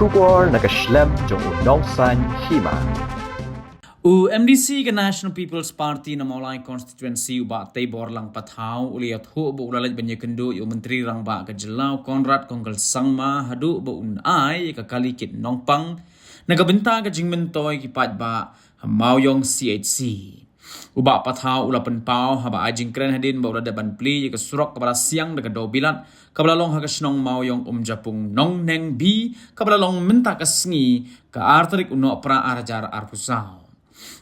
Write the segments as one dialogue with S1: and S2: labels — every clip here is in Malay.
S1: Shubor nakaslem jong unongsan hima.
S2: MDC ke National People's Party na Maulai Constituency uba Tabor lang pathau uliat hu bu ulalaj banya kendo yo menteri rang ba ke Jelau Konrad Kongkal Sangma hadu bu unai ka kalikit nongpang nagabenta ka jingmentoy kipat ba hamawyong CHC uba pathau ulapan pau haba ajing kren hadin ba ulada banpli ka surok kabala siang daga dobilat kabalalong hagasnong mawyong japung nong neng bi kabalalong menta kasngi ka artarik uno pra arajar arpusau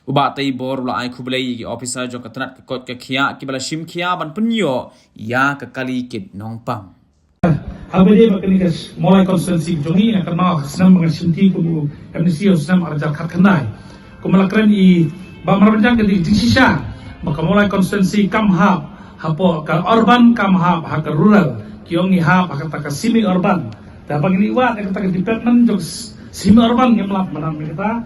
S2: uba Tabor ula ai kublai ki officer jo katnat ke kot ke khia ki bala shim khia ban punyo ya ka kali kit nongpang
S3: Habede bakanikas mulai konsensi jongi akan mau senam dengan sinti ku MDC senam arjar khat khandai kumalakran i ba marbanjang ke di sisa maka mulai konsensi kamhab hapo ka urban kamhab ha ka rural kiongi hab ha ka semi urban da bangini wa ka ta department jok semi urban ngemlap manam kita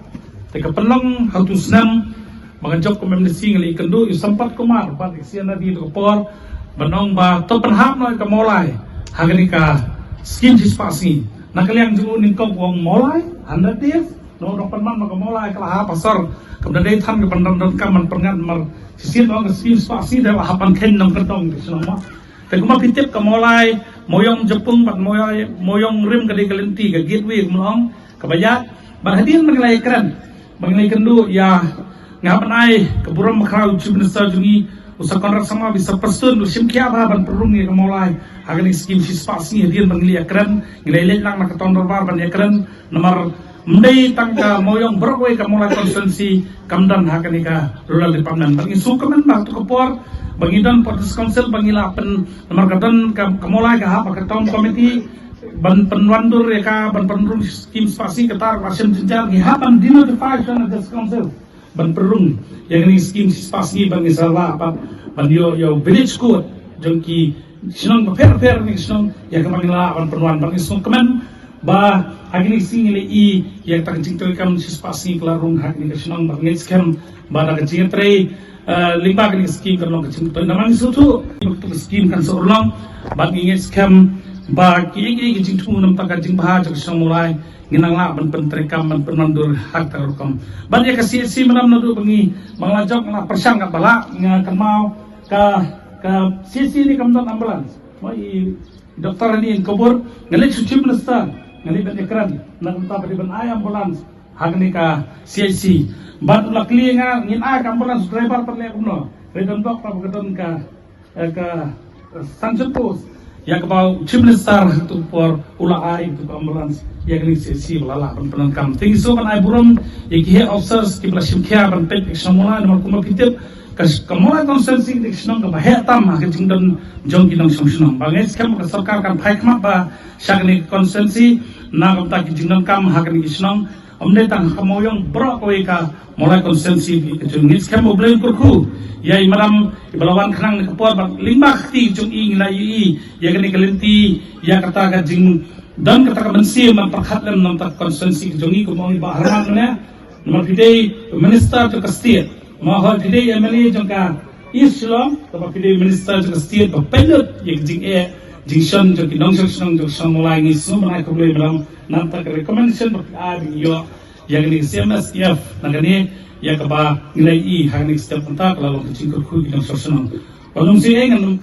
S3: Teka penlang hatu senam menganjok ke MDC ngali kendu sempat kumar pat iksian di kopor benong ba to penhap noi ke molai hagani ka skin dispasi nakaliang jungu ningkong wong molai 100 days no dok penman maka molai kala ha pasar kemudian tham ke pendon kaman pengat mar sisin ong skin dispasi da hapan ken nang kertong di sana te kuma pitip ke molai moyong jepung pat moyong rim ke kalenti ke gateway melong kebayat berhadian mengelai keren mengenai kendu ya ngapan ai keburam makrau chief minister jungi usa kontrak sama bisa person sim kia ban perung ni kemolai agan skim sispasi hadian mengelia keren nilai lang nak ton bar ban keren nomor mendai tangka moyong berkoi kemolai konsensi kamdan hakan ika rural department bagi sukemen batu kepor bagi dan police council bagi lapen nomor kadan kemolai ka apa ketom komiti ban penwandur ya ka ban penrung skim spasi ketar pasien jenjar ni hapan di notification of the council ban perung yang ni skim spasi ban misalnya apa ban yo village court jengki sinong fair ni sinong ya kamangila ban penwan ban isong kemen ba agni singile i yang tak jingtoy kam spasi kelarung hak ni sinong ban ngit scam ba da jing tre limba ni skim kan kecing to naman sutu skim kan seorang ban ngit scam ba ki jing tu nam tak jing bah jang sang mulai nginang la ban pentrikam ban penandur hak tarukam ban ya kasi si manam nadu bengi manglajok na persang ka bala ngakan mau ka sisi ni kamdan ambulans mai dokter ni kabur ngali suci minister ngali ban ekran nan ta ban ay ambulans hak ni ka CIC ban lakli nga ngin ay ambulans driver perle kuno redon dok pa gadon ka sanction post yang kebau chief minister itu por ula ai itu ambulans yang ini sesi lala penangkam tinggi so kan ai buram yang kia officers ki blasim kia ban pek semula nomor kuma pitip kamula konsensi di senang ka hetam ha jingdon jong kinang senang bangai skam ka sarkar kan phai khma ba shagni konsensi na kam ta ki jingdon kam ha kan senang omne tang kamoyong bro koi ka mulai konsensi ki jungit skam oblem kurku yai maram ibalawan khanang ka por bak limbak ti jung ing la yi ya gani kalenti ya kata ka jing dan kata ka mensi memperkhatlam nam tak konsensi jungi ko mo ba haran ne nomor pidei minister to state ma ha pidei MLA jong ka islam to ba pidei minister to state ba pelot ye jing jing shan jong ki nong shan jong shan mulai ni so mana ko ble maram nam tak recommendation ba a yo ya gani CMSF na gani ya kaba nilai i hanik step entah kalau kecil kurku kita sosok. Kalau si engan